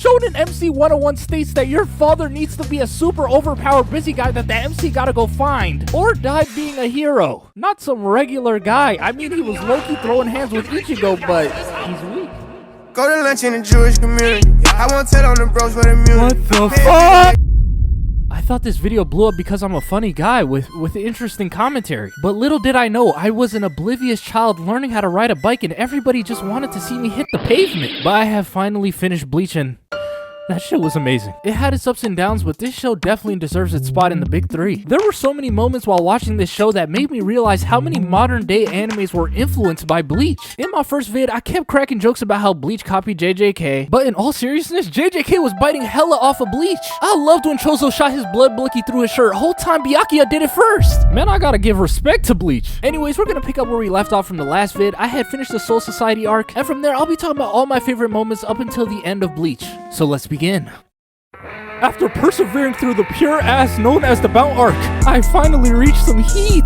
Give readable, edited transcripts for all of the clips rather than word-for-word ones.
Shonen MC 101 states that your father needs to be a super overpowered busy guy that the MC gotta go find, or die being a hero. Not some regular guy. I mean, he was low-key throwing hands with Ichigo, but he's weak. Go to lunch in the Jewish community. I won't tell on the bros for the music. What the fuck? I thought this video blew up because I'm a funny guy with interesting commentary. But little did I know, I was an oblivious child learning how to ride a bike and everybody just wanted to see me hit the pavement. But I have finally finished Bleach and that show was amazing. It had its ups and downs, but this show definitely deserves its spot in the big three. There were so many moments while watching this show that made me realize how many modern day animes were influenced by Bleach. In my first vid, I kept cracking jokes about how Bleach copied JJK, but in all seriousness, JJK was biting hella off of Bleach. I loved when Chozo shot his blood blicky through his shirt. Whole time Byakuya did it first. Man, I gotta give respect to Bleach. Anyways, we're gonna pick up where we left off from the last vid. I had finished the Soul Society arc, and from there, I'll be talking about all my favorite moments up until the end of Bleach. So let's begin. After persevering through the pure ass known as the Bount arc, I finally reached some heat.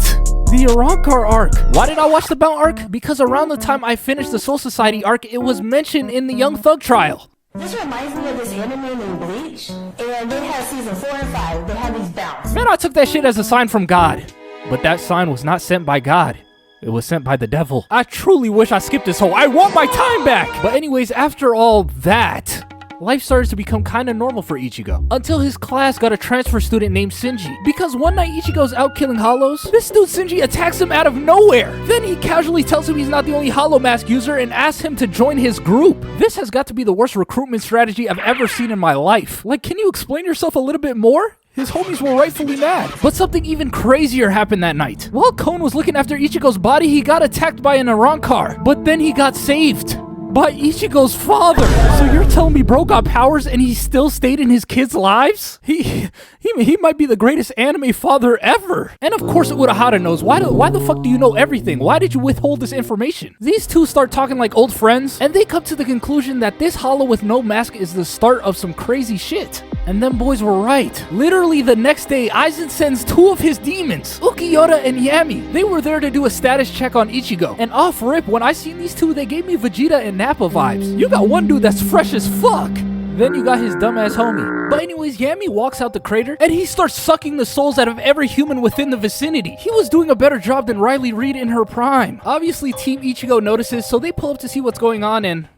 The Arrancar arc. Why did I watch the Bount arc? Because around the time I finished the Soul Society arc, it was mentioned in the Young Thug trial. This reminds me of this anime named Bleach, and they had season 4 and 5. They had these bounts. Man, I took that shit as a sign from God. But that sign was not sent by God. It was sent by the devil. I truly wish I skipped this whole. I want my time back! But anyways, after all that, life started to become kinda normal for Ichigo, until his class got a transfer student named Shinji. Because one night Ichigo's out killing hollows, this dude Shinji attacks him out of nowhere. Then he casually tells him he's not the only hollow mask user and asks him to join his group. This has got to be the worst recruitment strategy I've ever seen in my life. Like, can you explain yourself a little bit more? His homies were rightfully mad. But something even crazier happened that night. While Kon was looking after Ichigo's body, he got attacked by an Arrancar, but then he got saved by Ichigo's father. So you're telling me bro got powers and he still stayed in his kids' lives? He might be the greatest anime father ever. And of course Urahara knows. Why the fuck do you know everything? Why did you withhold this information? These two start talking like old friends, and they come to the conclusion that this hollow with no mask is the start of some crazy shit. And them boys were right. Literally the next day, Aizen sends two of his demons, Ulquiorra and Yami. They were there to do a status check on Ichigo. And off rip, when I seen these two, they gave me Vegeta and Nappa vibes. You got one dude that's fresh as fuck. Then you got his dumbass homie. But anyways, Yami walks out the crater and he starts sucking the souls out of every human within the vicinity. He was doing a better job than Riley Reid in her prime. Obviously, Team Ichigo notices, so they pull up to see what's going on and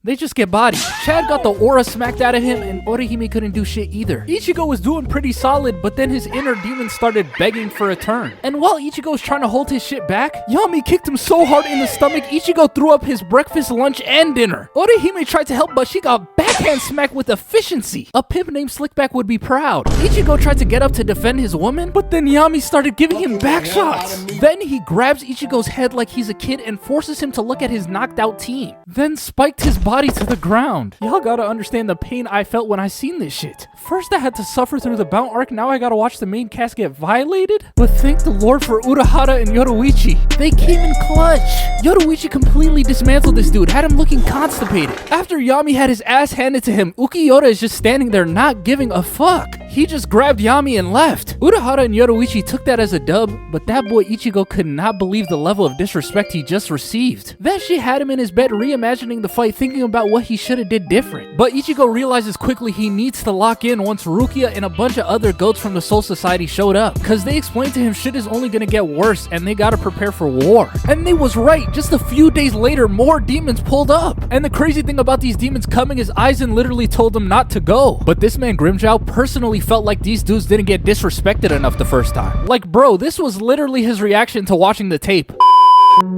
they just get bodied. Chad got the aura smacked out of him and Orihime couldn't do shit either. Ichigo was doing pretty solid, but then his inner demon started begging for a turn. And while Ichigo was trying to hold his shit back, Yami kicked him so hard in the stomach, Ichigo threw up his breakfast, lunch, and dinner. Orihime tried to help, but she got backhand smacked with efficiency. A pimp named Slickback would be proud. Ichigo tried to get up to defend his woman, but then Yami started giving him back shots. Then he grabs Ichigo's head like he's a kid and forces him to look at his knocked out team. Then spiked his body to the ground. Y'all gotta understand the pain I felt when I seen this shit. First I had to suffer through the Bount arc, now I gotta watch the main cast get violated? But thank the Lord for Urahara and Yoruichi. They came in clutch. Yoruichi completely dismantled this dude, had him looking constipated. After Yami had his ass handed to him, Ulquiorra is just standing there not giving a fuck. He just grabbed Yami and left. Urahara and Yoruichi took that as a dub, but that boy Ichigo could not believe the level of disrespect he just received. That shit had him in his bed reimagining the fight, thinking about what he should have did different. But Ichigo realizes quickly he needs to lock in once Rukia and a bunch of other goats from the Soul Society showed up, cause they explained to him shit is only gonna get worse and they gotta prepare for war. And they was right. Just a few days later, more demons pulled up. And the crazy thing about these demons coming is Aizen literally told them not to go. But this man Grimmjow personally felt like these dudes didn't get disrespected enough the first time. Like bro, this was literally his reaction to watching the tape.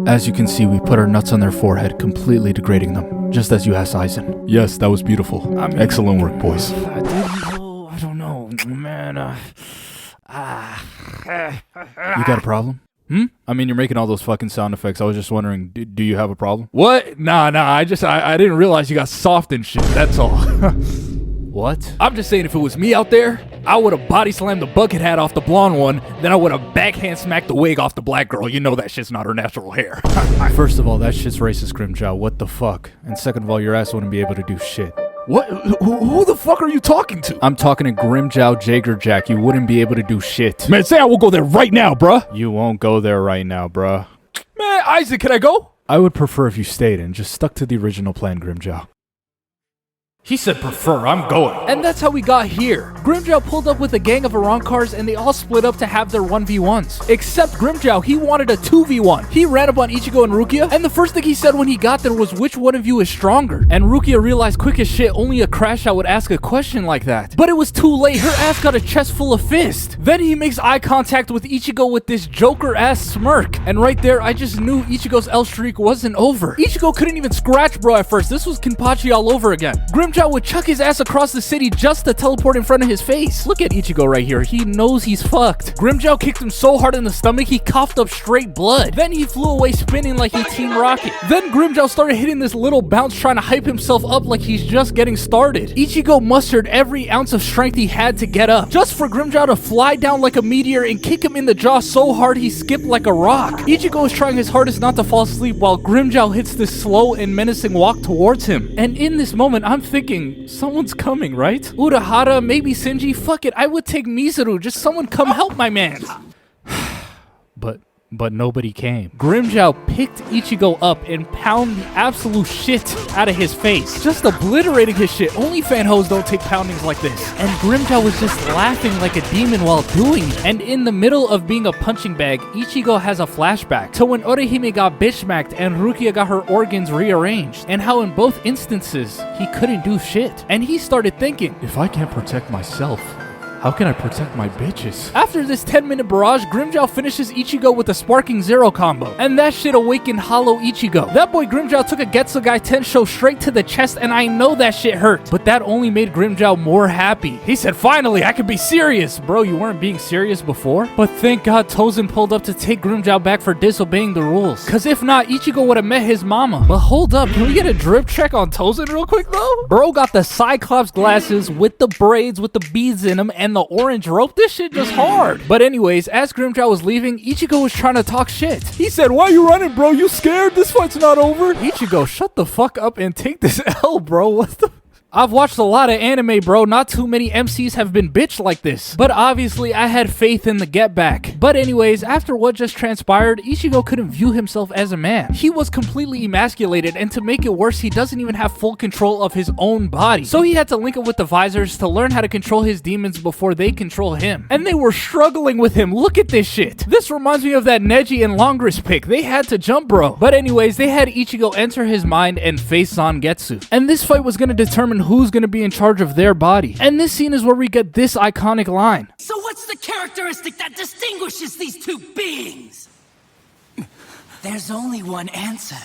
As you can see, we put our nuts on their forehead, completely degrading them, just as you asked Aizen. Yes, that was beautiful. Excellent work, boys. I don't know, man. You got a problem? I mean, you're making all those fucking sound effects. I was just wondering, do you have a problem? What? Nah, I didn't realize you got soft and shit, that's all. What? I'm just saying if it was me out there, I would have body slammed the bucket hat off the blonde one, then I would have backhand smacked the wig off the black girl. You know that shit's not her natural hair. First of all, that shit's racist, Grimmjow. What the fuck? And second of all, your ass wouldn't be able to do shit. What? Who the fuck are you talking to? I'm talking to Grimmjow Jagerjack. You wouldn't be able to do shit. Man, say I will go there right now, bruh. You won't go there right now, bruh. Man, Isaac, can I go? I would prefer if you stayed and just stuck to the original plan, Grimmjow. He said prefer, I'm going. And that's how we got here. Grimmjow pulled up with a gang of Arrancars and they all split up to have their 1v1s. Except Grimmjow, he wanted a 2v1. He ran up on Ichigo and Rukia, and the first thing he said when he got there was which one of you is stronger. And Rukia realized quick as shit only a crash out would ask a question like that. But it was too late, her ass got a chest full of fists. Then he makes eye contact with Ichigo with this Joker ass smirk. And right there, I just knew Ichigo's L streak wasn't over. Ichigo couldn't even scratch bro at first. This was Kenpachi all over again. Grimmjow would chuck his ass across the city just to teleport in front of his face. Look at Ichigo right here. He knows he's fucked. Grimmjow kicked him so hard in the stomach, he coughed up straight blood. Then he flew away spinning like he Team Rocket. Then Grimmjow started hitting this little bounce trying to hype himself up like he's just getting started. Ichigo mustered every ounce of strength he had to get up, just for Grimmjow to fly down like a meteor and kick him in the jaw so hard he skipped like a rock. Ichigo is trying his hardest not to fall asleep while Grimmjow hits this slow and menacing walk towards him. And in this moment, I'm thinking, someone's coming, right? Urahara, maybe Shinji, fuck it, I would take Mizuru, just someone come help my man. But nobody came. Grimmjow picked Ichigo up and pounded the absolute shit out of his face, just obliterating his shit. Only fan hoes don't take poundings like this. And Grimmjow was just laughing like a demon while doing it. And in the middle of being a punching bag, Ichigo has a flashback to when Orihime got bitch smacked and Rukia got her organs rearranged, and how in both instances he couldn't do shit. And he started thinking, If I can't protect myself, how can I protect my bitches? After this 10-minute barrage, Grimmjow finishes Ichigo with a Sparking Zero combo, and that shit awakened Hollow Ichigo. That boy Grimmjow took a Getsuga Tensho straight to the chest, and I know that shit hurt, but that only made Grimmjow more happy. He said, finally, I can be serious. Bro, you weren't being serious before? But thank God Tozen pulled up to take Grimmjow back for disobeying the rules, cause if not, Ichigo would have met his mama. But hold up, can we get a drip check on Tozen real quick though? Bro got the Cyclops glasses with the braids with the beads in them and the orange rope. This shit just hard. But anyways, as Grimmjow was leaving, Ichigo was trying to talk shit. He said, why you running, bro? You scared? This fight's not over. Ichigo, shut the fuck up and take this L, bro. What the... I've watched a lot of anime, bro. Not too many MCs have been bitched like this. But obviously, I had faith in the get back. But anyways, after what just transpired, Ichigo couldn't view himself as a man. He was completely emasculated, and to make it worse, he doesn't even have full control of his own body. So he had to link up with the Visors to learn how to control his demons before they control him. And they were struggling with him. Look at this shit. This reminds me of that Neji and Longris pick. They had to jump, bro. But anyways, they had Ichigo enter his mind and face Zangetsu. And this fight was going to determine who's going to be in charge of their body. And this scene is where we get this iconic line. So what's the characteristic that distinguishes these two beings? There's only one answer.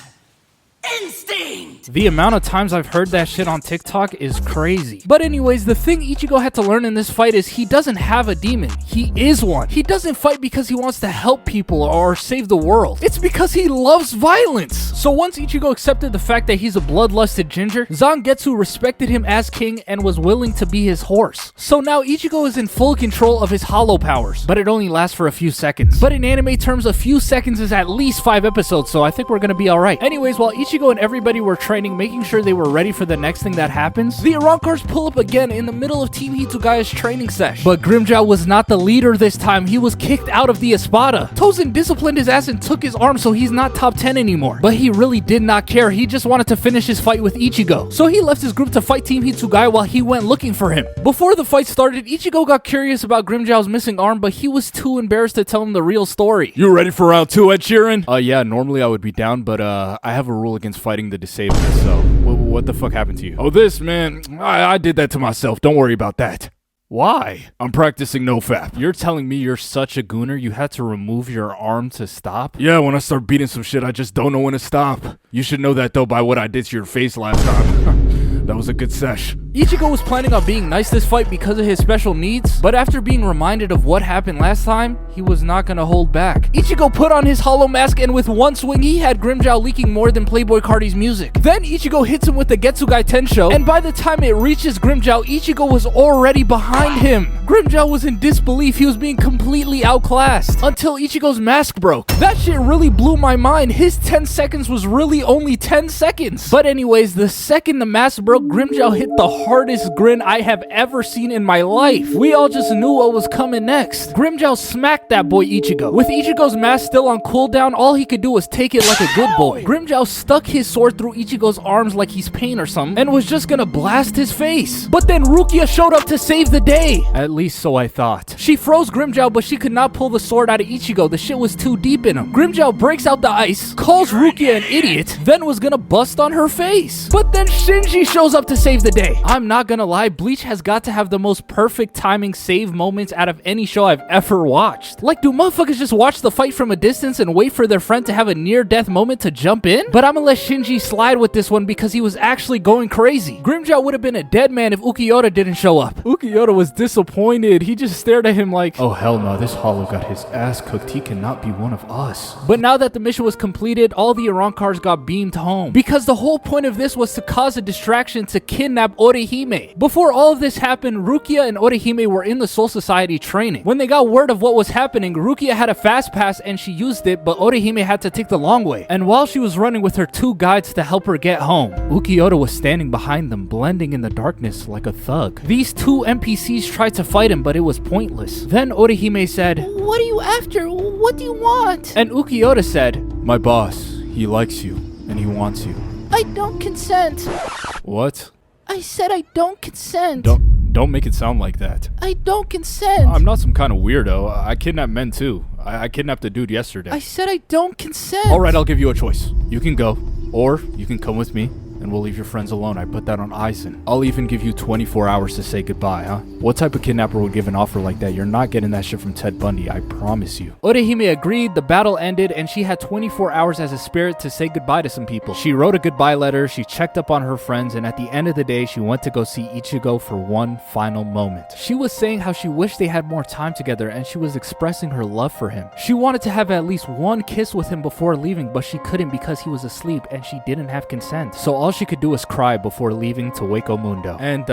Instinct! The amount of times I've heard that shit on TikTok is crazy. But anyways, the thing Ichigo had to learn in this fight is he doesn't have a demon. He is one. He doesn't fight because he wants to help people or save the world. It's because he loves violence. So once Ichigo accepted the fact that he's a bloodlusted ginger, Zangetsu respected him as king and was willing to be his horse. So now Ichigo is in full control of his hollow powers, but it only lasts for a few seconds. But in anime terms, a few seconds is at least 5 episodes, so I think we're gonna be alright. Anyways, while Ichigo and everybody were training, making sure they were ready for the next thing that happens, the Arrancars pull up again in the middle of Team Hitsugaya's training sesh. But Grimmjow was not the leader this time. He was kicked out of the Espada. Tozen disciplined his ass and took his arm, so he's not top 10 anymore. But he really did not care. He just wanted to finish his fight with Ichigo. So he left his group to fight Team Hitsugaya while he went looking for him. Before the fight started, Ichigo got curious about Grimmjow's missing arm, but he was too embarrassed to tell him the real story. You ready for round 2, Ed Sheeran? Yeah, normally I would be down, but I have a rule against fighting the disabled, so what the fuck happened to you? Oh, this, man, I did that to myself. Don't worry about that. Why? I'm practicing nofap. You're telling me you're such a gooner you had to remove your arm to stop? Yeah, when I start beating some shit, I just don't know when to stop. You should know that, though, by what I did to your face last time. That was a good sesh. Ichigo was planning on being nice this fight because of his special needs, but after being reminded of what happened last time, he was not gonna hold back. Ichigo put on his hollow mask, and with one swing, he had Grimmjow leaking more than Playboi Carti's music. Then Ichigo hits him with the Getsuga Tensho, and by the time it reaches Grimmjow, Ichigo was already behind him. Grimmjow was in disbelief. He was being completely outclassed until Ichigo's mask broke. That shit really blew my mind. His 10 seconds was really only 10 seconds. But anyways, the second the mask broke, Grimmjow hit the hardest grin I have ever seen in my life. We all just knew what was coming next. Grimmjow smacked that boy Ichigo. With Ichigo's mask still on cooldown, all he could do was take it like a good boy. Grimmjow stuck his sword through Ichigo's arms like he's pain or something and was just gonna blast his face. But then Rukia showed up to save the day. At least so I thought. She froze Grimmjow, but she could not pull the sword out of Ichigo. The shit was too deep in him. Grimmjow breaks out the ice, calls Rukia an idiot, then was gonna bust on her face. But then Shinji shows up to save the day. I'm not gonna lie, Bleach has got to have the most perfect timing save moments out of any show I've ever watched. Like, do motherfuckers just watch the fight from a distance and wait for their friend to have a near-death moment to jump in? But I'm gonna let Shinji slide with this one because he was actually going crazy. Grimmjow would have been a dead man if Ulquiorra didn't show up. Ulquiorra was disappointed. He just stared at him like, Oh hell no, this hollow got his ass cooked. He cannot be one of us. But now that the mission was completed, all the Arrancars got beamed home. Because the whole point of this was to cause a distraction to kidnap Orihime. Before all of this happened, Rukia and Orihime were in the Soul Society training. When they got word of what was happening, Rukia had a fast pass and she used it, but Orihime had to take the long way. And while she was running with her two guides to help her get home, Ulquiorra was standing behind them, blending in the darkness like a thug. These two NPCs tried to fight him, but it was pointless. Then Orihime said, "What are you after? What do you want?" And Ulquiorra said, My boss, he likes you, and he wants you. "I don't consent." What? I said I don't consent. Don't make it sound like that. I don't consent. I'm not some kind of weirdo. I kidnap men too. I kidnapped a dude yesterday. I said I don't consent. Alright, I'll give you a choice. You can go, or you can come with me, and we'll leave your friends alone. I put that on Aizen. I'll even give you 24 hours to say goodbye, huh? What type of kidnapper would give an offer like that? You're not getting that shit from Ted Bundy, I promise you. Orihime agreed, the battle ended, and she had 24 hours as a spirit to say goodbye to some people. She wrote a goodbye letter, she checked up on her friends, and at the end of the day, she went to go see Ichigo for one final moment. She was saying how she wished they had more time together, and she was expressing her love for him. She wanted to have at least one kiss with him before leaving, but she couldn't because he was asleep, and she didn't have consent. So all she could do was cry before leaving to Hueco Mundo. And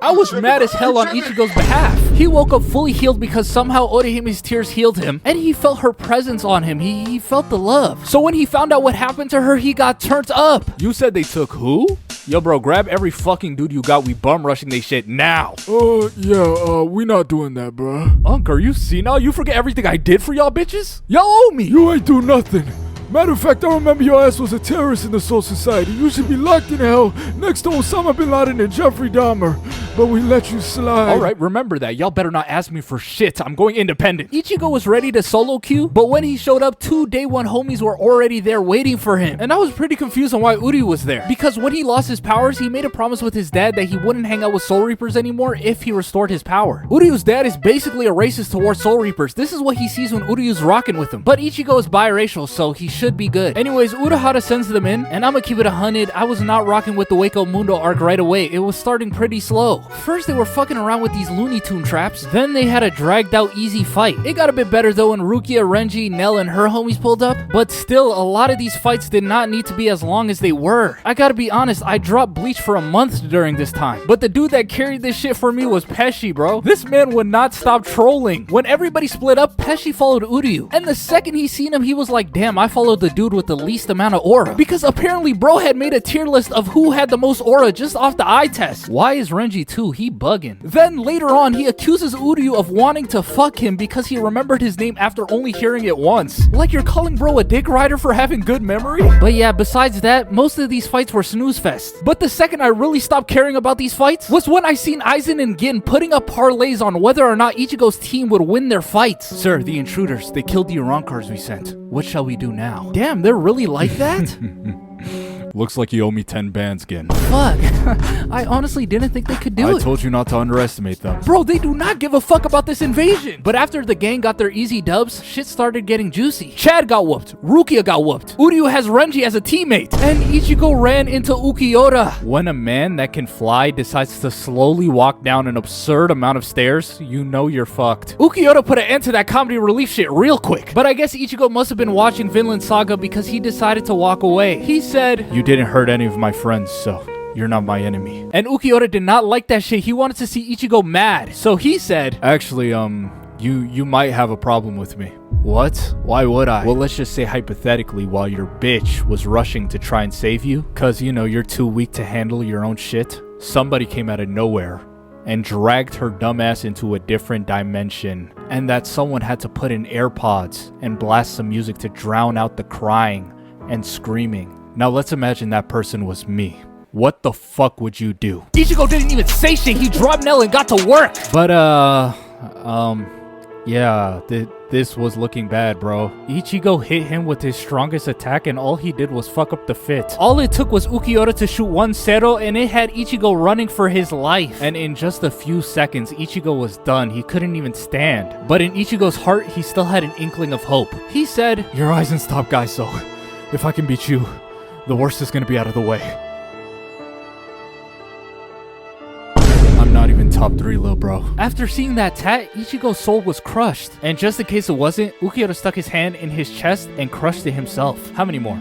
I was mad as hell on Ichigo's behalf. He woke up fully healed because somehow Orihime's tears healed him, and he felt her presence on him. He felt the love. So when he found out what happened to her, he got turned up. You said they took who? Yo, bro, grab every fucking dude you got. We bum rushing they shit now. We not doing that, bruh. Uncle, you see now? You forget everything I did for y'all bitches? Y'all owe me. You ain't do nothing. Matter of fact, I remember your ass was a terrorist in the Soul Society. You should be locked in hell next to Osama bin Laden and Jeffrey Dahmer. But we let you slide. Alright, remember that. Y'all better not ask me for shit. I'm going independent. Ichigo was ready to solo queue, but when he showed up, two day one homies were already there waiting for him. And I was pretty confused on why Uryu was there. Because when he lost his powers, he made a promise with his dad that he wouldn't hang out with Soul Reapers anymore if he restored his power. Uryu's dad is basically a racist towards Soul Reapers. This is what he sees when Uryu's rocking with him. But Ichigo is biracial, so he should be good. Anyways, Urahara sends them in, and I'ma keep it 100. I was not rocking with the Hueco Mundo arc right away. It was starting pretty slow. First, they were fucking around with these Looney Tune traps. Then they had a dragged out easy fight. It got a bit better though when Rukia, Renji, Nell, and her homies pulled up. But still, a lot of these fights did not need to be as long as they were. I gotta be honest, I dropped Bleach for a month during this time. But the dude that carried this shit for me was Pesci, bro. This man would not stop trolling. When everybody split up, Pesci followed Uryu. And the second he seen him, he was like, damn, I followed the dude with the least amount of aura. Because apparently bro had made a tier list of who had the most aura just off the eye test. Why is Renji too? He bugging. Then later on, he accuses Uryu of wanting to fuck him because he remembered his name after only hearing it once. Like you're calling bro a dick rider for having good memory? But yeah, besides that, most of these fights were snooze fest. But the second I really stopped caring about these fights was when I seen Aizen and Gin putting up parlays on whether or not Ichigo's team would win their fights. Sir, the intruders, they killed the Arrancars we sent. What shall we do now? Damn, they're really like that? Looks like you owe me 10 bands again. Fuck. I honestly didn't think they could do it. I told you not to underestimate them. Bro, they do not give a fuck about this invasion. But after the gang got their easy dubs, shit started getting juicy. Chad got whooped. Rukia got whooped. Uryu has Renji as a teammate. And Ichigo ran into Ulquiorra. When a man that can fly decides to slowly walk down an absurd amount of stairs, you know you're fucked. Ulquiorra put an end to that comedy relief shit real quick. But I guess Ichigo must have been watching Vinland Saga because he decided to walk away. He said, You didn't hurt any of my friends, so you're not my enemy. And Ulquiorra did not like that shit. He wanted to see Ichigo mad. So he said, Actually, you might have a problem with me. What? Why would I? Well, let's just say hypothetically, while your bitch was rushing to try and save you, cause, you know, you're too weak to handle your own shit, somebody came out of nowhere and dragged her dumbass into a different dimension, and that someone had to put in AirPods and blast some music to drown out the crying and screaming. Now let's imagine that person was me. What the fuck would you do? Ichigo didn't even say shit. He dropped Nell and got to work. But yeah, this was looking bad, bro. Ichigo hit him with his strongest attack and all he did was fuck up the fit. All it took was Ulquiorra to shoot one Zero and it had Ichigo running for his life. And in just a few seconds, Ichigo was done. He couldn't even stand. But in Ichigo's heart, he still had an inkling of hope. He said, "You're Aizen's top guy, so if I can beat you, the worst is gonna be out of the way." I'm not even top 3, lil bro. After seeing that tat, Ichigo's soul was crushed. And just in case it wasn't, Ulquiorra stuck his hand in his chest and crushed it himself. How many more?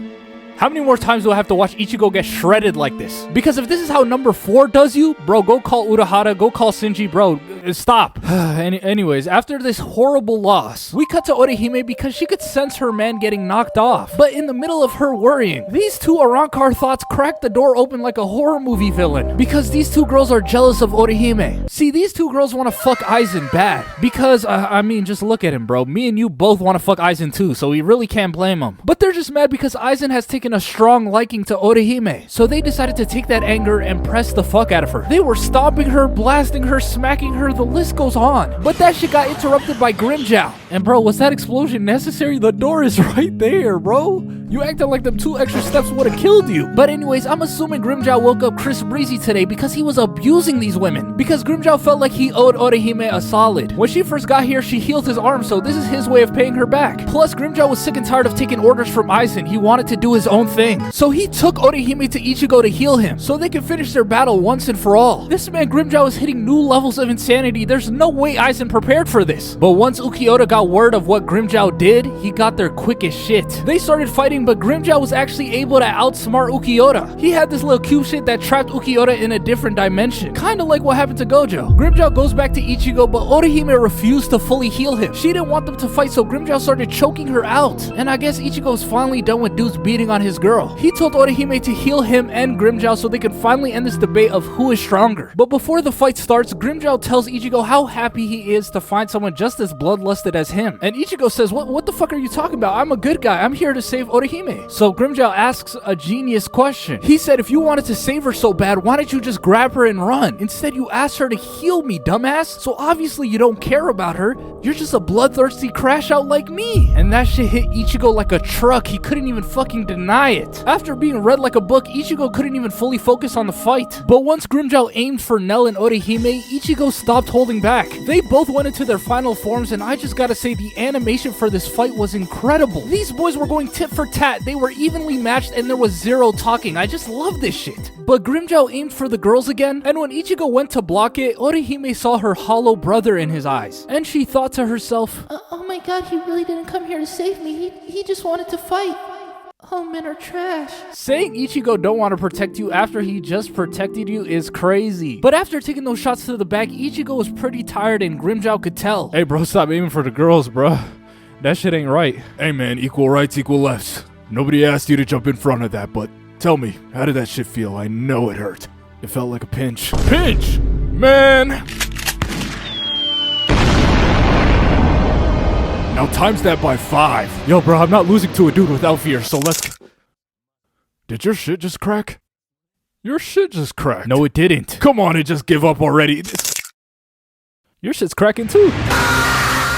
How many more times do I have to watch Ichigo get shredded like this? Because if this is how number 4 does you, bro, go call Urahara, go call Shinji, bro. Stop. Anyways, after this horrible loss, We cut to Orihime because she could sense her man getting knocked off. But in the middle of her worrying, these two Arrancar thoughts cracked the door open like a horror movie villain. Because these two girls are jealous of Orihime. See, these two girls want to fuck Aizen bad. Because, I mean, just look at him, bro. Me and you both want to fuck Aizen too, so we really can't blame them. But they're just mad because Aizen has taken a strong liking to Orihime. So they decided to take that anger and press the fuck out of her. They were stomping her, blasting her, smacking her, the list goes on. But that shit got interrupted by Grimmjow. And bro, was that explosion necessary? The door is right there, bro. You acted like them 2 extra steps would have killed you. But anyways, I'm assuming Grimmjow woke up Chris Breezy today because he was abusing these women. Because Grimmjow felt like he owed Orihime a solid. When she first got here, she healed his arm, so this is his way of paying her back. Plus, Grimmjow was sick and tired of taking orders from Aizen. He wanted to do his own thing. So he took Orihime to Ichigo to heal him, so they could finish their battle once and for all. This man Grimmjow is hitting new levels of insanity. There's no way Aizen prepared for this. But once Ulquiorra got word of what Grimmjow did, he got there quick as shit. They started fighting, but Grimmjow was actually able to outsmart Ulquiorra. He had this little cube shit that trapped Ulquiorra in a different dimension. Kinda like what happened to Gojo. Grimmjow goes back to Ichigo, but Orihime refused to fully heal him. She didn't want them to fight, so Grimmjow started choking her out. And I guess Ichigo's finally done with dudes beating on his girl. He told Orihime to heal him and Grimmjow so they can finally end this debate of who is stronger. But before the fight starts, Grimmjow tells Ichigo how happy he is to find someone just as bloodlusted as him. And Ichigo says, what the fuck are you talking about? I'm a good guy. I'm here to save Orihime. So Grimmjow asks a genius question. He said, if you wanted to save her so bad, why didn't you just grab her and run? Instead, you asked her to heal me, dumbass. So obviously you don't care about her. You're just a bloodthirsty crash out like me. And that shit hit Ichigo like a truck. He couldn't even fucking deny it. After being read like a book, Ichigo couldn't even fully focus on the fight. But once Grimmjow aimed for Nell and Orihime, Ichigo stopped holding back. They both went into their final forms, and I just gotta say the animation for this fight was incredible. These boys were going tit for tat. They were evenly matched and there was zero talking. I just love this shit. But Grimmjow aimed for the girls again, and when Ichigo went to block it, Orihime saw her hollow brother in his eyes. And she thought to herself, oh my god, he really didn't come here to save me. He just wanted to fight. All men are trash. Saying Ichigo don't want to protect you after he just protected you is crazy. But after taking those shots to the back, Ichigo was pretty tired and Grimmjow could tell. Hey bro, stop aiming for the girls, bro. That shit ain't right. Hey man, equal rights, equal lefts. Nobody asked you to jump in front of that, but tell me, how did that shit feel? I know it hurt. It felt like a pinch. Pinch? Man! Now times that by 5. Yo, bro, I'm not losing to a dude without fear, so let's... Did your shit just crack? Your shit just cracked. No, it didn't. Come on and just give up already. Your shit's cracking too.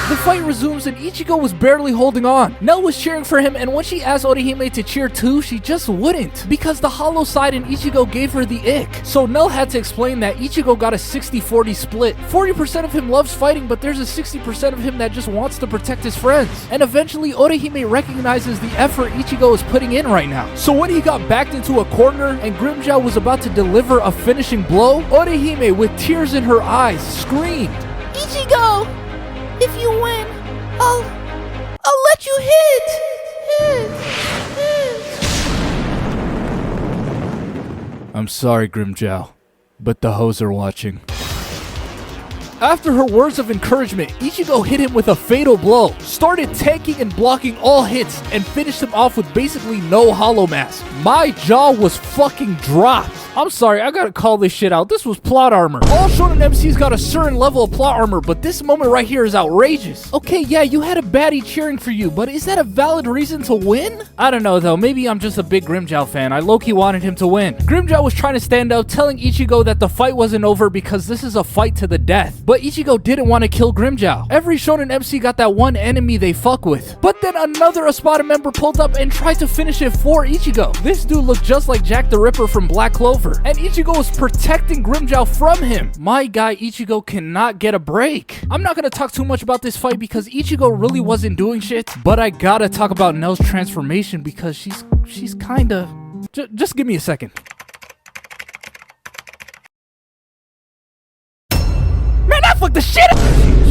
The fight resumes and Ichigo was barely holding on. Nell was cheering for him, and when she asked Orihime to cheer too, she just wouldn't. Because the hollow side in Ichigo gave her the ick. So Nell had to explain that Ichigo got a 60-40 split. 40% of him loves fighting, but there's a 60% of him that just wants to protect his friends. And eventually Orihime recognizes the effort Ichigo is putting in right now. So when he got backed into a corner and Grimmjow was about to deliver a finishing blow, Orihime, with tears in her eyes, screamed, Ichigo! If you win, I'll let you hit. I'm sorry, Grimmjow, but the hoes are watching. After her words of encouragement, Ichigo hit him with a fatal blow, started tanking and blocking all hits, and finished him off with basically no hollow mask. My jaw was fucking dropped. I'm sorry, I gotta call this shit out. This was plot armor. All shonen MCs got a certain level of plot armor, but this moment right here is outrageous. Okay, yeah, you had a baddie cheering for you, but is that a valid reason to win? I don't know though, maybe I'm just a big Grimmjow fan. I low-key wanted him to win. Grimmjow was trying to stand up, telling Ichigo that the fight wasn't over because this is a fight to the death. But Ichigo didn't want to kill Grimmjow. Every shonen MC got that one enemy they fuck with. But then another Espada member pulled up and tried to finish it for Ichigo. This dude looked just like Jack the Ripper from Black Clover, and Ichigo was protecting Grimmjow from him. My guy Ichigo cannot get a break. I'm not gonna talk too much about this fight because Ichigo really wasn't doing shit, but I gotta talk about Nell's transformation because she's kinda... Just give me a second. Man, I fucked the shit up!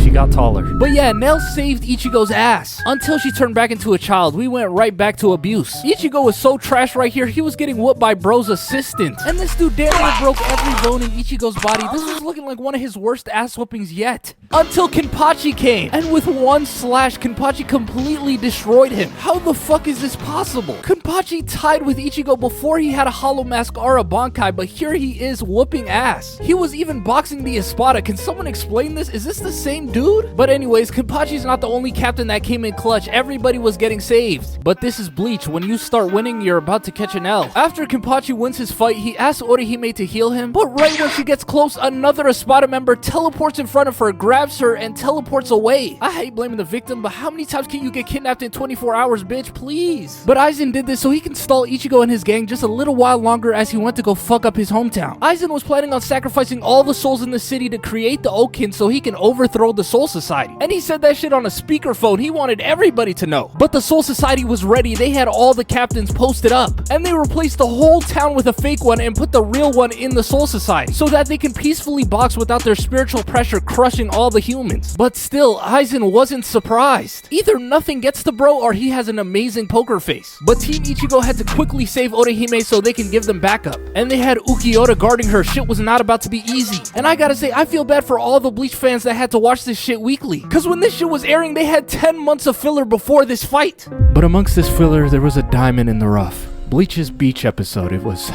She got taller. But yeah, Nell saved Ichigo's ass until she turned back into a child. We went right back to abuse. Ichigo was so trash right here, he was getting whooped by bro's assistant. And this dude damn near broke every bone in Ichigo's body. This was looking like one of his worst ass whoopings yet. Until Kenpachi came. And with one slash, Kenpachi completely destroyed him. How the fuck is this possible? Kenpachi tied with Ichigo before he had a Hollow Mask or a Bankai, but here he is whooping ass. He was even boxing the Espada. Can someone explain this? Is this the same dude? But anyways, Kenpachi's not the only captain that came in clutch. Everybody was getting saved. But this is Bleach. When you start winning, you're about to catch an L. After Kenpachi wins his fight, he asks Orihime to heal him, but right when she gets close, another Espada member teleports in front of her, grabs her, and teleports away. I hate blaming the victim, but how many times can you get kidnapped in 24 hours, bitch? Please. But Aizen did this so he can stall Ichigo and his gang just a little while longer as he went to go fuck up his hometown. Aizen was planning on sacrificing all the souls in the city to create the Okin so he can overthrow the Soul Society. And he said that shit on a speakerphone. He wanted everybody to know. But the Soul Society was ready. They had all the captains posted up. And they replaced the whole town with a fake one and put the real one in the Soul Society so that they can peacefully box without their spiritual pressure crushing all the humans. But still, Aizen wasn't surprised. Either nothing gets to bro or he has an amazing poker face. But Team Ichigo had to quickly save Orihime so they can give them backup. And they had Ulquiorra guarding her. Shit was not about to be easy. And I gotta say, I feel bad for all the Bleach fans that had to watch this shit weekly. Cause when this shit was airing, they had 10 months of filler before this fight. But amongst this filler, there was a diamond in the rough. Bleach's beach episode, it was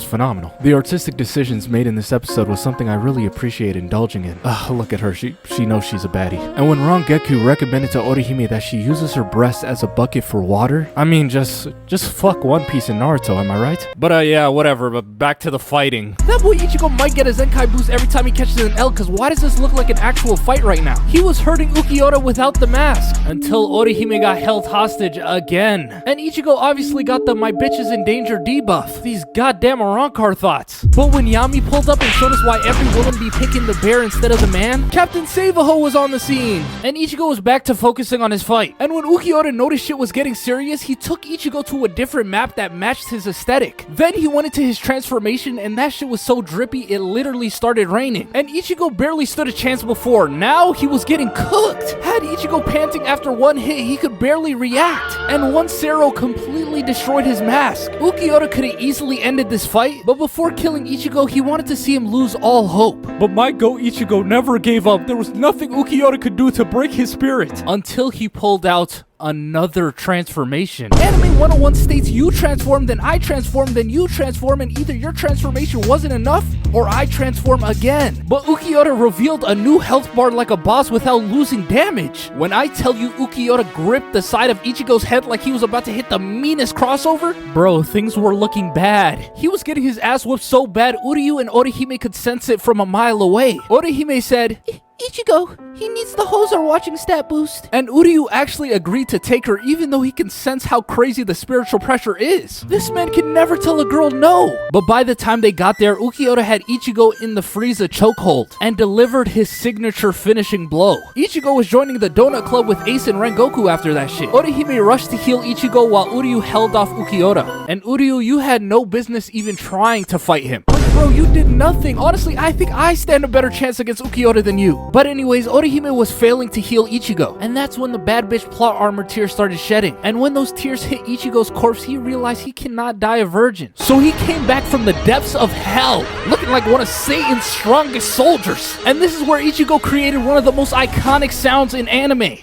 phenomenal. The artistic decisions made in this episode was something I really appreciate indulging in. Look at her, she knows she's a baddie. And when Rangeku recommended to Orihime that she uses her breast as a bucket for water, I mean, just fuck One Piece and Naruto, am I right? But yeah, whatever, but back to the fighting. That boy Ichigo might get a Zenkai boost every time he catches an L, cause why does this look like an actual fight right now? He was hurting Ulquiorra without the mask, until Orihime got held hostage again. And Ichigo obviously got the my bitch is in danger debuff. These goddamn Arrancar thoughts. But when Yami pulled up and showed us why every woman be picking the bear instead of the man, Captain Save-A-Ho was on the scene. And Ichigo was back to focusing on his fight. And when Ulquiorra noticed shit was getting serious, he took Ichigo to a different map that matched his aesthetic. Then he went into his transformation and that shit was so drippy it literally started raining. And Ichigo barely stood a chance before. Now he was getting cooked. Had Ichigo panting after one hit, he could barely react. And once Sero completely destroyed his mask, Ulquiorra could have easily ended this fight, but before killing Ichigo, he wanted to see him lose all hope. But my Go Ichigo never gave up. There was nothing Ulquiorra could do to break his spirit until he pulled out another transformation. Anime 101 states you transform, then I transform, then you transform, and either your transformation wasn't enough or I transform again. But Ulquiorra revealed a new health bar like a boss without losing damage. When I tell you Ulquiorra gripped the side of Ichigo's head like he was about to hit the meanest crossover, bro, things were looking bad. He was getting his ass whooped so bad, Uryu and Orihime could sense it from a mile away. Orihime said, Ichigo, he needs the Hoser watching stat boost. And Uryu actually agreed to take her even though he can sense how crazy the spiritual pressure is. This man can never tell a girl no. But by the time they got there, Ulquiorra had Ichigo in the Frieza chokehold and delivered his signature finishing blow. Ichigo was joining the Donut Club with Ace and Rengoku after that shit. Orihime rushed to heal Ichigo while Uryu held off Ulquiorra. And Uryu, you had no business even trying to fight him. Like, bro, you did nothing. Honestly, I think I stand a better chance against Ulquiorra than you. But anyways, Orihime was failing to heal Ichigo, and that's when the bad bitch plot armor tears started shedding. And when those tears hit Ichigo's corpse, he realized he cannot die a virgin. So he came back from the depths of hell, looking like one of Satan's strongest soldiers. And this is where Ichigo created one of the most iconic sounds in anime.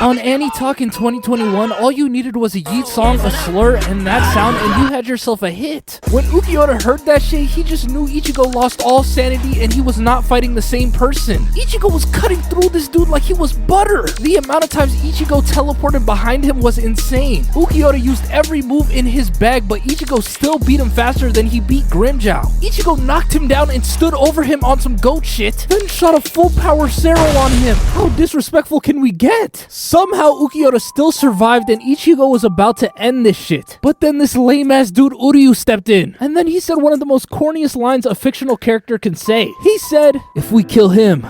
On Annie Talk in 2021, all you needed was a yeet song, a slur, and that sound, and you had yourself a hit. When Ulquiorra heard that shit, he just knew Ichigo lost all sanity and he was not fighting the same person. Ichigo was cutting through this dude like he was butter. The amount of times Ichigo teleported behind him was insane. Ulquiorra used every move in his bag, but Ichigo still beat him faster than he beat Grimmjow. Ichigo knocked him down and stood over him on some goat shit, then shot a full power Sero on him. How disrespectful can we get? Somehow Ulquiorra still survived and Ichigo was about to end this shit. But then this lame ass dude Uryu stepped in, and then he said one of the most corniest lines a fictional character can say. He said, "If we kill him,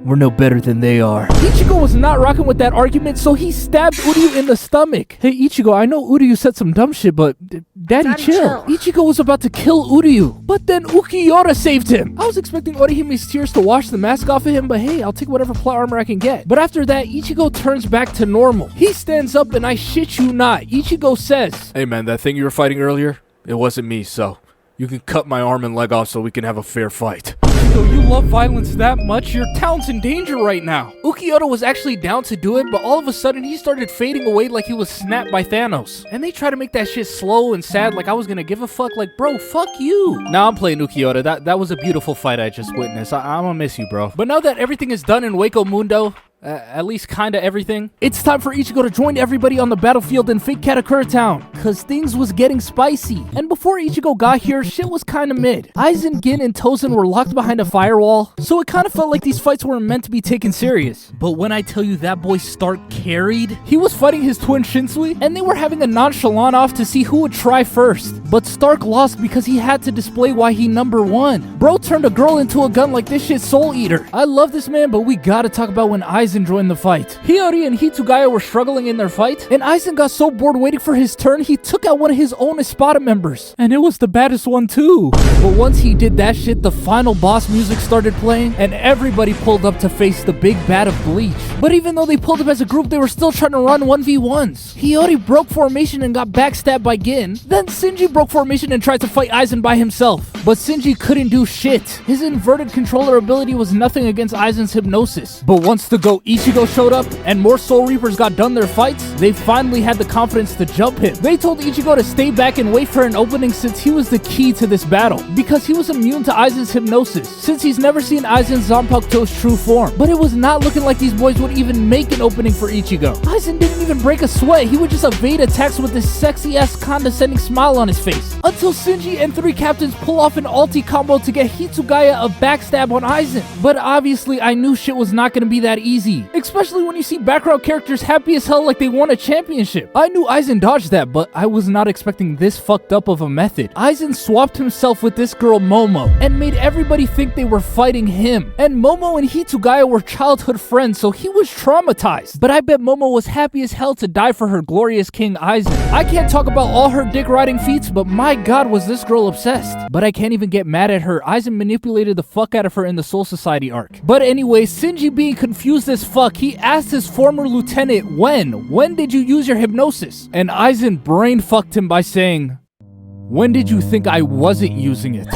we're no better than they are." Ichigo was not rocking with that argument, so he stabbed Uryu in the stomach. Hey Ichigo, I know Uryu said some dumb shit, but Daddy chill. Ichigo was about to kill Uryu, but then Ulquiorra saved him. I was expecting Orihime's tears to wash the mask off of him, but hey, I'll take whatever plot armor I can get. But after that, Ichigo turns back to normal. He stands up and I shit you not, Ichigo says, Hey man, that thing you were fighting earlier, it wasn't me, so you can cut my arm and leg off so we can have a fair fight. Ichigo, you love violence that much? Your town's in danger right now. Ulquiorra was actually down to do it, but all of a sudden he started fading away like he was snapped by Thanos. And they try to make that shit slow and sad like I was gonna give a fuck. Like, bro, fuck you. Nah, I'm playing Ulquiorra. That was a beautiful fight I just witnessed. I'm gonna miss you, bro. But now that everything is done in Hueco Mundo, at least kinda everything, it's time for Ichigo to join everybody on the battlefield in fake Katakura town, cause things was getting spicy. And before Ichigo got here, shit was kinda mid. Aizen, Gin, and Tozen were locked behind a firewall, so it kinda felt like these fights weren't meant to be taken serious. But when I tell you that boy Stark carried, he was fighting his twin Shinsui, and they were having a nonchalant off to see who would try first. But Stark lost because he had to display why he number one. Bro turned a girl into a gun like this shit Soul Eater. I love this man, but we gotta talk about when Aizen joined the fight. Hiyori and Hitsugaya were struggling in their fight, and Aizen got so bored waiting for his turn, he took out one of his own Espada members. And it was the baddest one too. But once he did that shit, the final boss music started playing, and everybody pulled up to face the big bad of Bleach. But even though they pulled up as a group, they were still trying to run 1v1s. Hiyori broke formation and got backstabbed by Gin. Then Shinji broke formation and tried to fight Aizen by himself. But Shinji couldn't do shit. His inverted controller ability was nothing against Aizen's hypnosis. But once the GOAT Ichigo showed up and more Soul Reapers got done their fights, they finally had the confidence to jump him. They told Ichigo to stay back and wait for an opening since he was the key to this battle, because he was immune to Aizen's hypnosis, since he's never seen Aizen's Zanpakuto's true form. But it was not looking like these boys would even make an opening for Ichigo. Aizen didn't even break a sweat, he would just evade attacks with this sexy ass condescending smile on his face. Until Shinji and three captains pull off an ulti combo to get Hitsugaya a backstab on Aizen. But obviously I knew shit was not gonna be that easy. Especially when you see background characters happy as hell like they won a championship. I knew Aizen dodged that, but I was not expecting this fucked up of a method. Aizen swapped himself with this girl Momo, and made everybody think they were fighting him. And Momo and Hitsugaya were childhood friends, so he was traumatized. But I bet Momo was happy as hell to die for her glorious king Aizen. I can't talk about all her dick riding feats, but my god was this girl obsessed. But I can't even get mad at her. Aizen manipulated the fuck out of her in the Soul Society arc. But anyway, Shinji being confused as fuck, he asked his former lieutenant, when did you use your hypnosis? And Aizen brain fucked him by saying, when did you think I wasn't using it?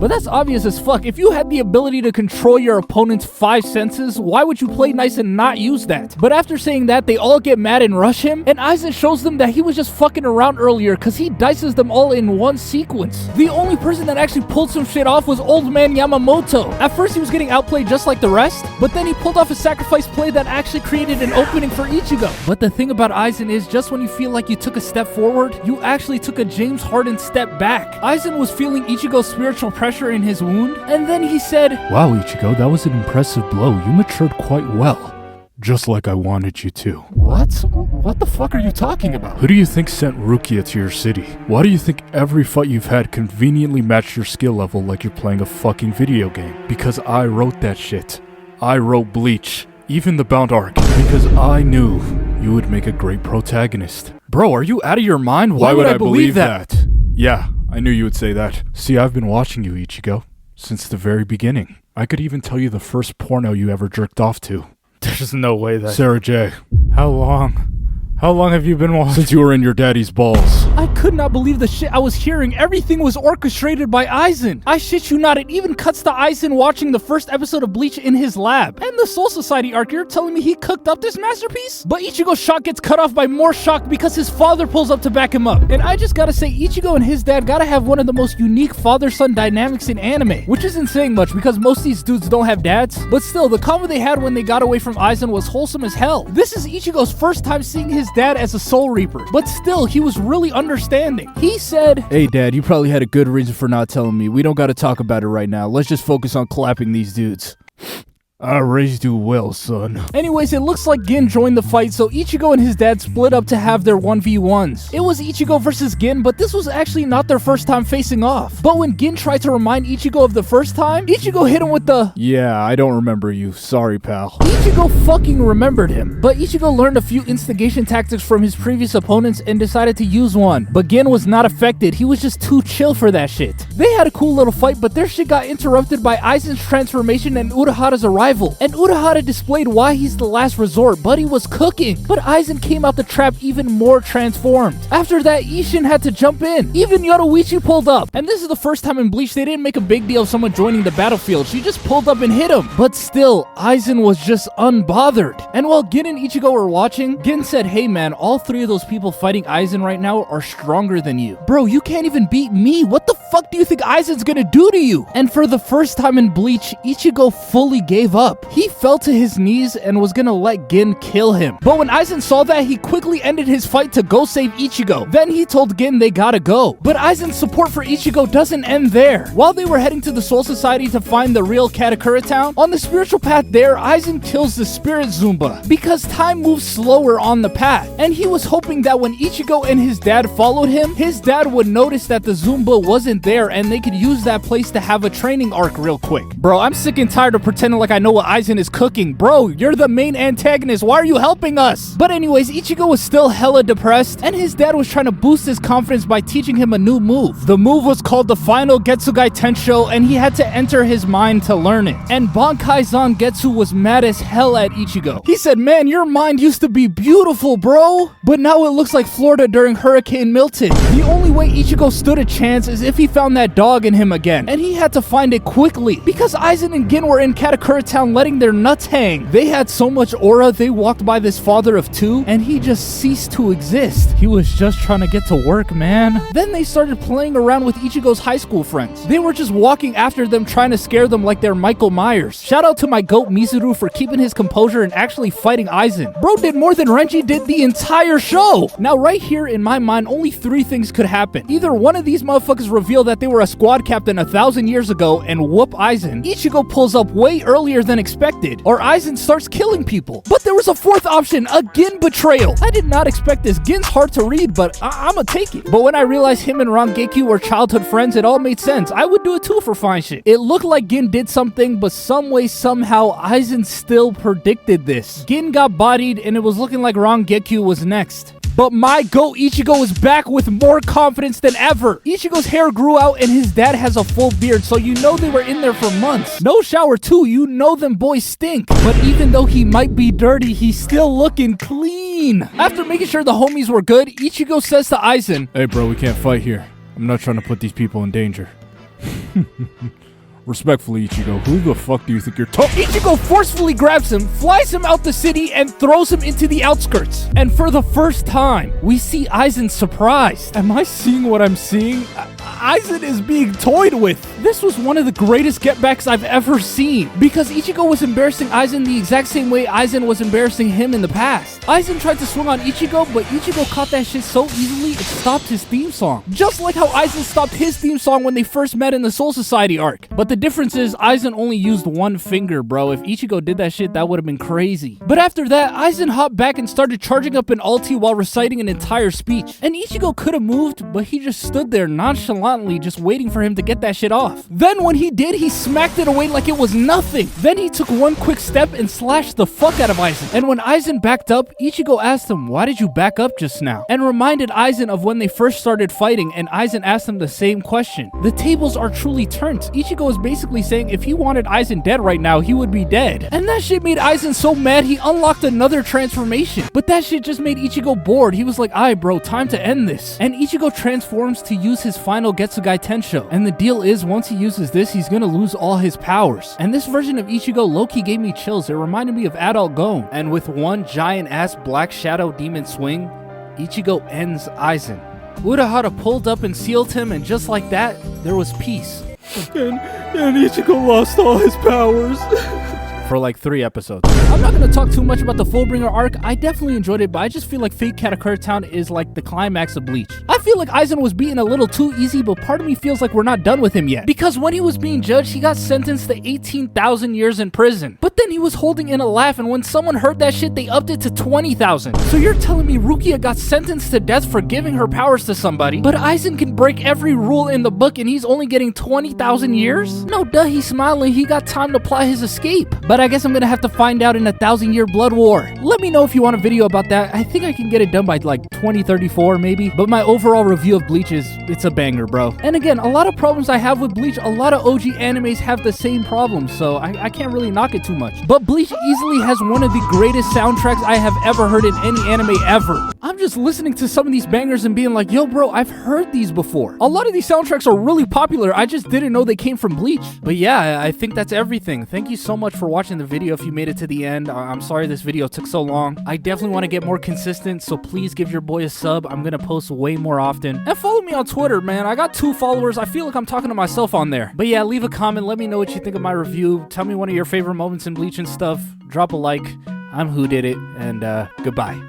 But that's obvious as fuck. If you had the ability to control your opponent's 5 senses, why would you play nice and not use that? But after saying that, they all get mad and rush him, and Aizen shows them that he was just fucking around earlier cause he dices them all in one sequence. The only person that actually pulled some shit off was old man Yamamoto. At first he was getting outplayed just like the rest, but then he pulled off a sacrifice play that actually created an opening for Ichigo. But the thing about Aizen is, just when you feel like you took a step forward, you actually took a James Harden step back. Aizen was feeling Ichigo's spiritual pressure in his wound, and then he said, Wow, Ichigo, that was an impressive blow. You matured quite well. Just like I wanted you to. What? What the fuck are you talking about? Who do you think sent Rukia to your city? Why do you think every fight you've had conveniently matched your skill level like you're playing a fucking video game? Because I wrote that shit. I wrote Bleach. Even the Bount arc. Because I knew you would make a great protagonist. Bro, are you out of your mind? Why would I believe that? Yeah, I knew you would say that. See, I've been watching you, Ichigo, since the very beginning. I could even tell you the first porno you ever jerked off to. There's no way that... Sarah J. How long have you been watching? Since you were in your daddy's balls. I could not believe the shit I was hearing. Everything was orchestrated by Aizen. I shit you not, it even cuts to Aizen watching the first episode of Bleach in his lab. And the Soul Society arc, you're telling me he cooked up this masterpiece? But Ichigo's shot gets cut off by more shock because his father pulls up to back him up. And I just gotta say, Ichigo and his dad gotta have one of the most unique father-son dynamics in anime, which isn't saying much because most of these dudes don't have dads. But still, the combo they had when they got away from Aizen was wholesome as hell. This is Ichigo's first time seeing his dad as a Soul Reaper, but still, he was really understanding. He said, Hey dad, you probably had a good reason for not telling me. We don't gotta talk about it right now. Let's just focus on clapping these dudes. I raised you well, son. Anyways, it looks like Gin joined the fight, so Ichigo and his dad split up to have their 1v1s. It was Ichigo versus Gin, but this was actually not their first time facing off. But when Gin tried to remind Ichigo of the first time, Ichigo hit him with the, Yeah, I don't remember you. Sorry, pal. Ichigo fucking remembered him. But Ichigo learned a few instigation tactics from his previous opponents and decided to use one. But Gin was not affected. He was just too chill for that shit. They had a cool little fight, but their shit got interrupted by Aizen's transformation and Urahara's arrival. And Urahara displayed why he's the last resort, but he was cooking. But Aizen came out the trap even more transformed. After that, Ishin had to jump in. Even Yoruichi pulled up. And this is the first time in Bleach they didn't make a big deal of someone joining the battlefield. She just pulled up and hit him. But still, Aizen was just unbothered. And while Gin and Ichigo were watching, Gin said, Hey man, all three of those people fighting Aizen right now are stronger than you. Bro, you can't even beat me. What the fuck do you think Aizen's gonna do to you? And for the first time in Bleach, Ichigo fully gave up. He fell to his knees and was gonna let Gin kill him. But when Aizen saw that, he quickly ended his fight to go save Ichigo. Then he told Gin they gotta go. But Aizen's support for Ichigo doesn't end there. While they were heading to the Soul Society to find the real Katakura town, on the spiritual path there, Aizen kills the Spirit Zumba because time moves slower on the path. And he was hoping that when Ichigo and his dad followed him, his dad would notice that the Zumba wasn't there and they could use that place to have a training arc real quick. Bro, I'm sick and tired of pretending like I know what Aizen is cooking. Bro, you're the main antagonist. Why are you helping us? But anyways, Ichigo was still hella depressed, and his dad was trying to boost his confidence by teaching him a new move. The move was called the Final Getsuga Tensho, and he had to enter his mind to learn it. And Bankai Zangetsu was mad as hell at Ichigo. He said, Man, your mind used to be beautiful, bro, but now it looks like Florida during Hurricane Milton. The only way Ichigo stood a chance is if he found that dog in him again, and he had to find it quickly, because Aizen and Gin were in Katakura town letting their nuts hang. They had so much aura, they walked by this father of two, and he just ceased to exist. He was just trying to get to work, man. Then they started playing around with Ichigo's high school friends. They were just walking after them, trying to scare them like they're Michael Myers. Shout out to my goat Mizuru for keeping his composure and actually fighting Aizen. Bro did more than Renji did the entire show. Now right here, in my mind, only three things could happen. Either one of these motherfuckers reveal that they were a squad captain 1,000 years ago and whoop Aizen, Ichigo pulls up way earlier than expected, or Aizen starts killing people. But there was a fourth option, a Gin betrayal. I did not expect this. Gin's hard to read, but I'ma take it. But when I realized him and Rangeki were childhood friends, it all made sense. I would do it too for fine shit. It looked like Gin did something, but some way, somehow, Aizen still predicted this. Gin got bodied, and it was looking like Rangeki was next. But my goat Ichigo is back with more confidence than ever. Ichigo's hair grew out and his dad has a full beard, so you know they were in there for months. No shower too, you know them boys stink. But even though he might be dirty, he's still looking clean. After making sure the homies were good, Ichigo says to Aizen, Hey bro, we can't fight here. I'm not trying to put these people in danger. Respectfully, Ichigo, who the fuck do you think you're talking? Ichigo forcefully grabs him, flies him out the city, and throws him into the outskirts. And for the first time, we see Aizen surprised. Am I seeing what I'm seeing? Aizen is being toyed with. This was one of the greatest getbacks I've ever seen, because Ichigo was embarrassing Aizen the exact same way Aizen was embarrassing him in the past. Aizen tried to swing on Ichigo, but Ichigo caught that shit so easily it stopped his theme song. Just like how Aizen stopped his theme song when they first met in the Soul Society arc. But the difference is Aizen only used one finger, bro. If Ichigo did that shit, that would have been crazy. But after that, Aizen hopped back and started charging up an ulti while reciting an entire speech. And Ichigo could have moved, but he just stood there nonchalant nonchalantly, just waiting for him to get that shit off. Then when he did, he smacked it away like it was nothing. Then he took one quick step and slashed the fuck out of Aizen. And when Aizen backed up, Ichigo asked him, why did you back up just now? And reminded Aizen of when they first started fighting, and Aizen asked him the same question. The tables are truly turned. Ichigo is basically saying if he wanted Aizen dead right now, he would be dead. And that shit made Aizen so mad he unlocked another transformation. But that shit just made Ichigo bored. He was like, aight bro, time to end this. And Ichigo transforms to use his final Getsuga Tensho. And the deal is, once he uses this, he's gonna lose all his powers. And this version of Ichigo low-key gave me chills. It reminded me of Adult Gon. And with one giant-ass black shadow demon swing, Ichigo ends Aizen. Urahara pulled up and sealed him, and just like that, there was peace. And Ichigo lost all his powers. For like 3 episodes. I'm not gonna talk too much about the Fullbringer arc. I definitely enjoyed it, but I just feel like Fate Katakura Town is like the climax of Bleach. I feel like Aizen was beaten a little too easy, but part of me feels like we're not done with him yet. Because when he was being judged, he got sentenced to 18,000 years in prison. But then he was holding in a laugh, and when someone heard that shit, they upped it to 20,000. So you're telling me Rukia got sentenced to death for giving her powers to somebody, but Aizen can break every rule in the book and he's only getting 20,000 years? No duh, he's smiling. He got time to plot his escape. But I guess I'm gonna have to find out in 1,000-year blood war. Let me know if you want a video about that. I think I can get it done by like 2034 maybe. But my overall review of Bleach is, it's a banger, bro. And again, a lot of problems I have with Bleach, a lot of OG animes have the same problems, so I can't really knock it too much. But Bleach easily has one of the greatest soundtracks I have ever heard in any anime ever. I'm just listening to some of these bangers and being like, yo bro, I've heard these before. A lot of these soundtracks are really popular. I just didn't know they came from Bleach. But yeah, I think that's everything. Thank you so much for watching the video if you made it to the end. I'm sorry this video took so long. I definitely want to get more consistent, so please give your boy a sub. I'm gonna post way more often. And follow me on Twitter, man. I got 2 followers. I feel like I'm talking to myself on there. But yeah, leave a comment. Let me know what you think of my review. Tell me one of your favorite moments in Bleach and stuff. Drop a like. I'm Who Did It, and goodbye.